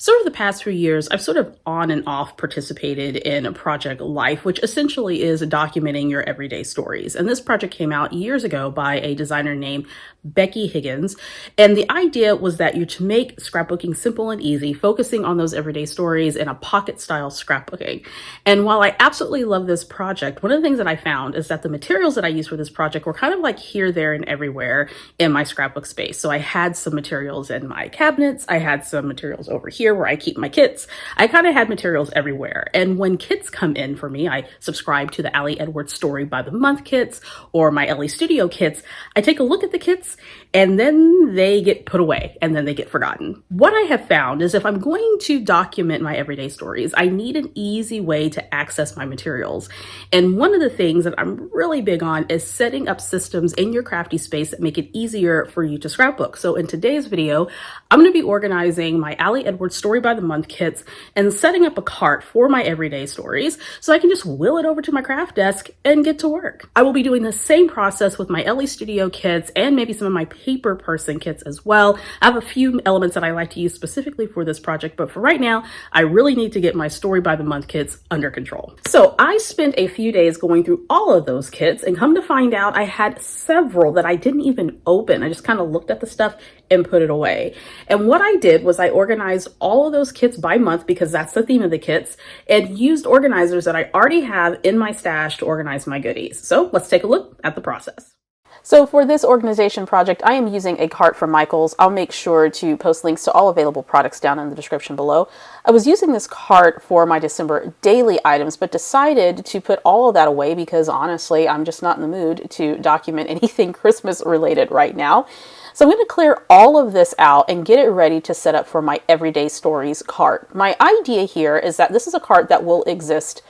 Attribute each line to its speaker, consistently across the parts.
Speaker 1: So over the past few years, I've sort of on and off participated in a Project Life, which essentially is documenting your everyday stories. And this project came out years ago by a designer named Becky Higgins. And the idea was that you to make scrapbooking simple and easy, focusing on those everyday stories in a pocket style scrapbooking. And while I absolutely love this project, one of the things that I found is that the materials that I used for this project were kind of like here, there, and everywhere in my scrapbook space. So I had some materials in my cabinets. I had some materials over here where I keep my kits. I kind of had materials everywhere. And when kits come in for me, I subscribe to the Allie Edwards Story by the Month kits or my Ellie Studio kits. I take a look at the kits and then they get put away and then they get forgotten. What I have found is if I'm going to document my everyday stories, I need an easy way to access my materials. And one of the things that I'm really big on is setting up systems in your crafty space that make it easier for you to scrapbook. So in today's video, I'm going to be organizing my Allie Edwards Story by the Month kits and setting up a cart for my everyday stories so I can just wheel it over to my craft desk and get to work. I will be doing the same process with my Ellie Studio kits and maybe some of my paper person kits as well. I have a few elements that I like to use specifically for this project, but for right now, I really need to get my Story by the Month kits under control. So I spent a few days going through all of those kits and come to find out I had several that I didn't even open. I just kind of looked at the stuff and put it away. And what I did was I organized all of those kits by month because that's the theme of the kits and used organizers that I already have in my stash to organize my goodies. So let's take a look at the process. So for this organization project, I am using a cart from Michaels. I'll make sure to post links to all available products down in the description below. I was using this cart for my December daily items, but decided to put all of that away because honestly, I'm just not in the mood to document anything Christmas related right now. So I'm going to clear all of this out and get it ready to set up for my Everyday Stories cart. My idea here is that this is a cart that will exist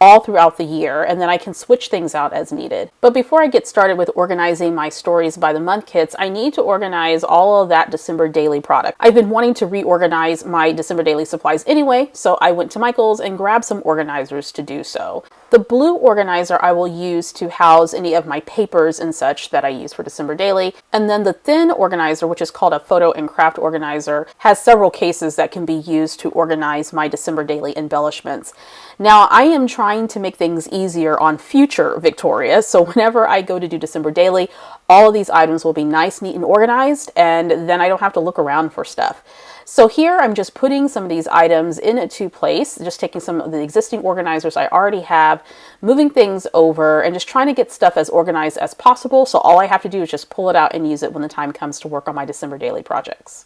Speaker 1: all throughout the year, and then I can switch things out as needed. But before I get started with organizing my Stories by the Month kits, I need to organize all of that December daily product. I've been wanting to reorganize my December daily supplies anyway, so I went to Michael's and grabbed some organizers to do so. The blue organizer I will use to house any of my papers and such that I use for December daily. And then the thin organizer, which is called a photo and craft organizer, has several cases that can be used to organize my December daily embellishments. Now, I am trying to make things easier on future Victoria, so whenever I go to do December daily, all of these items will be nice, neat, and organized, and then I don't have to look around for stuff. So here I'm just putting some of these items into place, just taking some of the existing organizers I already have, moving things over, and just trying to get stuff as organized as possible. So all I have to do is just pull it out and use it when the time comes to work on my December daily projects.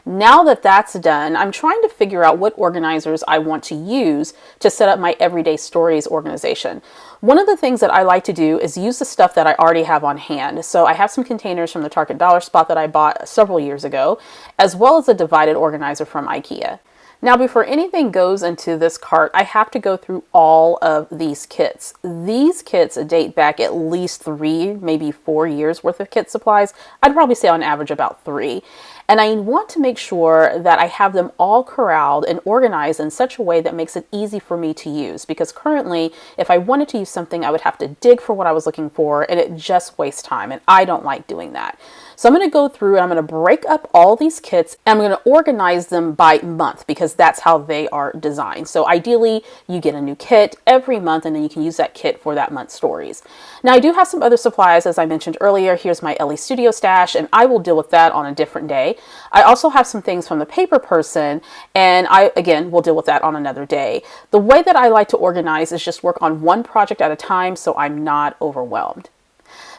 Speaker 1: Now that that's done, I'm trying to figure out what organizers I want to use to set up my Everyday Stories organization. One of the things that I like to do is use the stuff that I already have on hand. So I have some containers from the Target Dollar Spot that I bought several years ago, as well as a divided organizer from Ikea. Now, before anything goes into this cart, I have to go through all of these kits. These kits date back at least 3, maybe 4 years worth of kit supplies. I'd probably say on average about 3. And I want to make sure that I have them all corralled and organized in such a way that makes it easy for me to use. Because currently, if I wanted to use something, I would have to dig for what I was looking for, and it just wastes time. And I don't like doing that. So I'm going to go through and I'm going to break up all these kits and I'm going to organize them by month because that's how they are designed. So ideally, you get a new kit every month and then you can use that kit for that month's stories. Now, I do have some other supplies, as I mentioned earlier. Here's my Ellie Studio stash, and I will deal with that on a different day. I also have some things from the paper person, and I, again, will deal with that on another day. The way that I like to organize is just work on one project at a time so I'm not overwhelmed.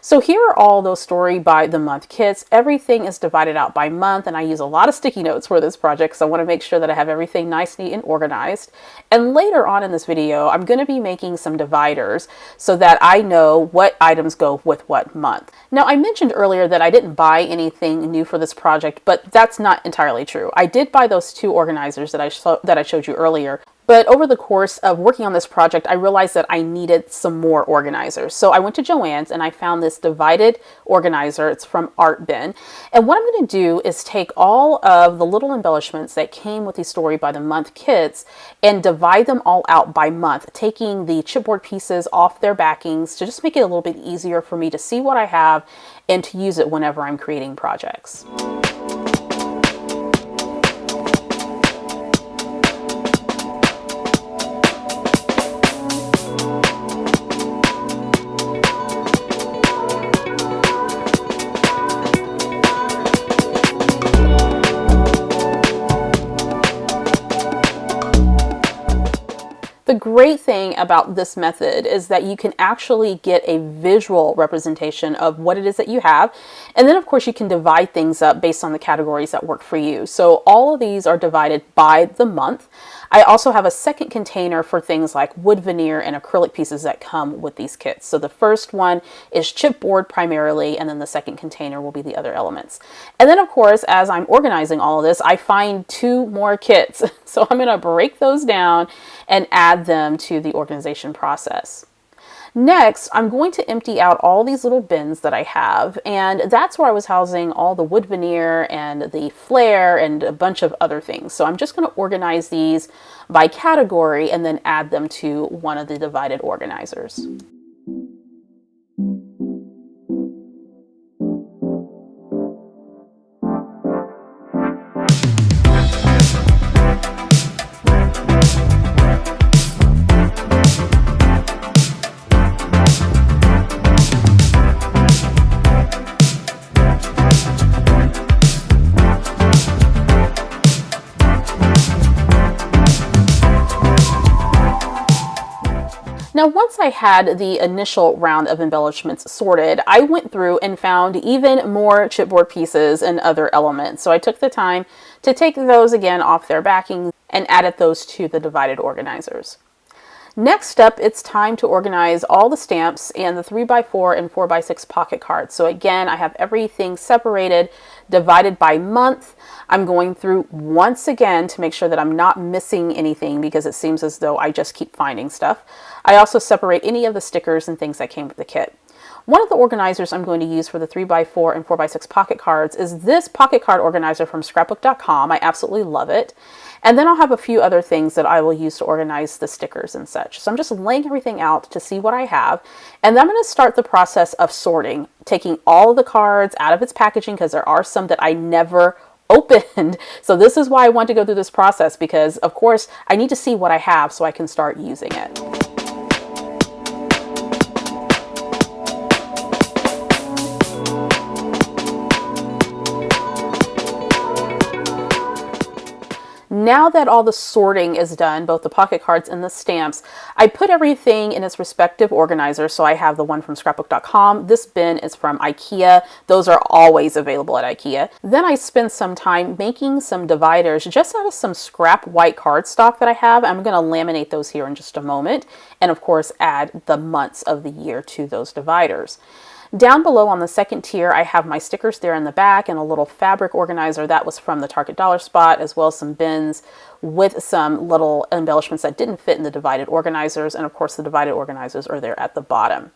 Speaker 1: So here are all those Story by the Month kits. Everything is divided out by month, and I use a lot of sticky notes for this project, so I want to make sure that I have everything nice, neat, and organized. And later on in this video, I'm going to be making some dividers so that I know what items go with what month. Now, I mentioned earlier that I didn't buy anything new for this project, but that's not entirely true. I did buy those 2 organizers that I showed you earlier, But over the course of working on this project, I realized that I needed some more organizers. So I went to Joann's and I found this divided organizer. It's from ArtBin. And what I'm going to do is take all of the little embellishments that came with these Story by the Month kits and divide them all out by month, taking the chipboard pieces off their backings to just make it a little bit easier for me to see what I have and to use it whenever I'm creating projects. The great thing about this method is that you can actually get a visual representation of what it is that you have. And then of course you can divide things up based on the categories that work for you. So all of these are divided by the month. I also have a second container for things like wood veneer and acrylic pieces that come with these kits. So the first one is chipboard primarily, and then the second container will be the other elements. And then of course, as I'm organizing all of this, I find 2 more kits. So I'm going to break those down and add them to the organization process. Next, I'm going to empty out all these little bins that I have, and that's where I was housing all the wood veneer and the flare and a bunch of other things. So I'm just going to organize these by category and then add them to one of the divided organizers. Now, once I had the initial round of embellishments sorted, I went through and found even more chipboard pieces and other elements. So I took the time to take those again off their backing and added those to the divided organizers. Next up, it's time to organize all the stamps and the 3x4 and 4x6 pocket cards. So again, I have everything separated, divided by month. I'm going through once again to make sure that I'm not missing anything because it seems as though I just keep finding stuff. I also separate any of the stickers and things that came with the kit. One of the organizers I'm going to use for the 3x4 and 4x6 pocket cards is this pocket card organizer from scrapbook.com. I absolutely love it. And then I'll have a few other things that I will use to organize the stickers and such. So I'm just laying everything out to see what I have. And then I'm going to start the process of sorting, taking all of the cards out of its packaging because there are some that I never opened. So this is why I want to go through this process because, of course, I need to see what I have so I can start using it. Now that all the sorting is done, both the pocket cards and the stamps, I put everything in its respective organizer. So I have the one from scrapbook.com. This bin is from Ikea. Those are always available at Ikea. Then I spend some time making some dividers just out of some scrap white cardstock that I have. I'm going to laminate those here in just a moment. And of course, add the months of the year to those dividers. Down below on the second tier, I have my stickers there in the back and a little fabric organizer that was from the Target Dollar Spot, as well as some bins with some little embellishments that didn't fit in the divided organizers. And of course, the divided organizers are there at the bottom.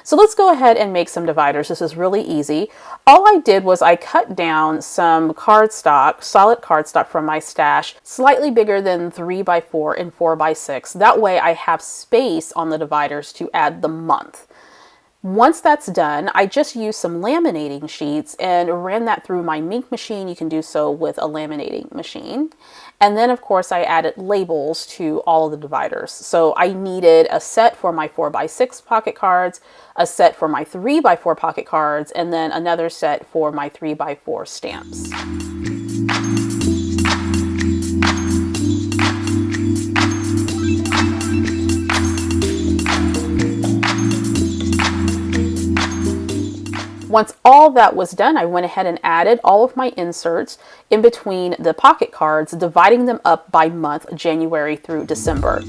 Speaker 1: So let's go ahead and make some dividers. This is really easy. All I did was I cut down some cardstock, solid cardstock from my stash, slightly bigger than 3x4 and 4x6. That way I have space on the dividers to add the month. Once that's done, I just used some laminating sheets and ran that through my Mink machine. You can do so with a laminating machine. And then of course I added labels to all of the dividers. So I needed a set for my 4x6 pocket cards, a set for my 3x4 pocket cards, and then another set for my 3x4 stamps. Once all that was done, I went ahead and added all of my inserts in between the pocket cards, dividing them up by month, January through December.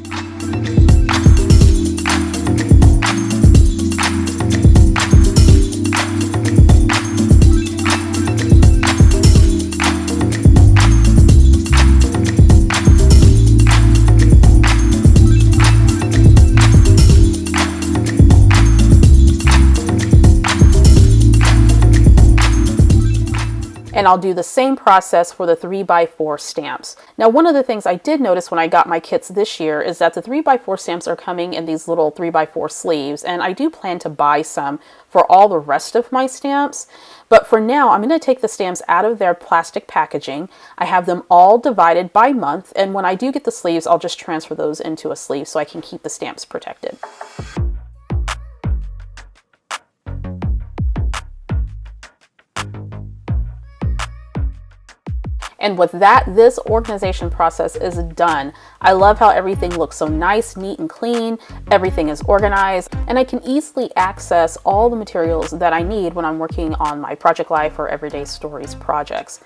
Speaker 1: And I'll do the same process for the 3x4 stamps. Now, one of the things I did notice when I got my kits this year is that the 3x4 stamps are coming in these little 3x4 sleeves, and I do plan to buy some for all the rest of my stamps. But for now, I'm going to take the stamps out of their plastic packaging. I have them all divided by month, and when I do get the sleeves, I'll just transfer those into a sleeve so I can keep the stamps protected. And with that, this organization process is done. I love how everything looks so nice, neat, and clean. Everything is organized, and I can easily access all the materials that I need when I'm working on my Project Life or Everyday Stories projects.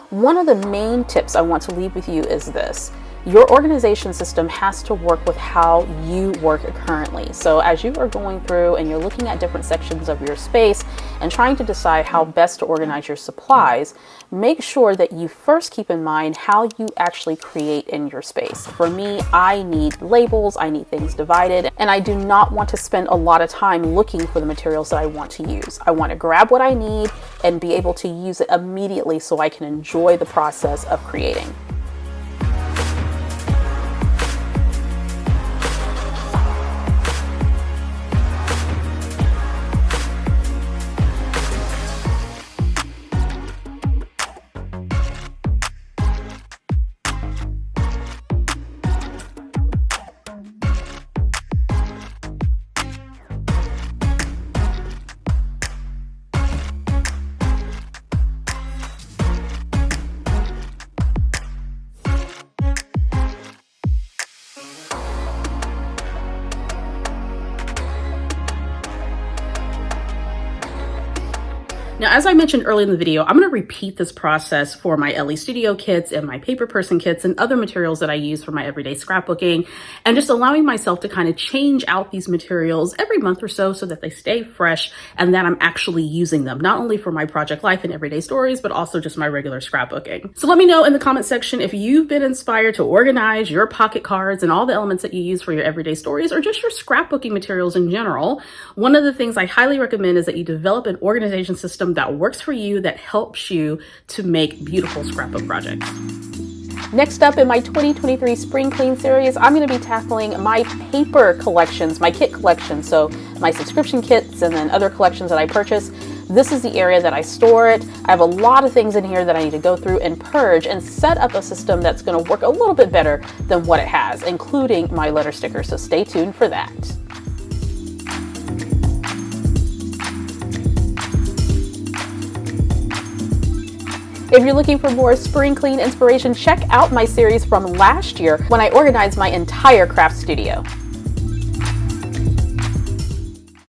Speaker 1: One of the main tips I want to leave with you is this. Your organization system has to work with how you work currently. So as you are going through and you're looking at different sections of your space and trying to decide how best to organize your supplies, make sure that you first keep in mind how you actually create in your space. For me, I need labels, I need things divided, and I do not want to spend a lot of time looking for the materials that I want to use. I want to grab what I need and be able to use it immediately so I can enjoy the process of creating. Now, as I mentioned earlier in the video, I'm going to repeat this process for my LE Studio kits and my paper person kits and other materials that I use for my everyday scrapbooking, and just allowing myself to kind of change out these materials every month or so that they stay fresh and that I'm actually using them, not only for my Project Life and Everyday Stories, but also just my regular scrapbooking. So let me know in the comment section if you've been inspired to organize your pocket cards and all the elements that you use for your everyday stories or just your scrapbooking materials in general. One of the things I highly recommend is that you develop an organization system that works for you, that helps you to make beautiful scrapbook projects. Next up in my 2023 Spring Clean series, I'm going to be tackling my paper collections, my kit collection. So my subscription kits and then other collections that I purchase. This is the area that I store it. I have a lot of things in here that I need to go through and purge and set up a system that's going to work a little bit better than what it has, including my letter stickers. So stay tuned for that. If you're looking for more spring clean inspiration, check out my series from last year when I organized my entire craft studio.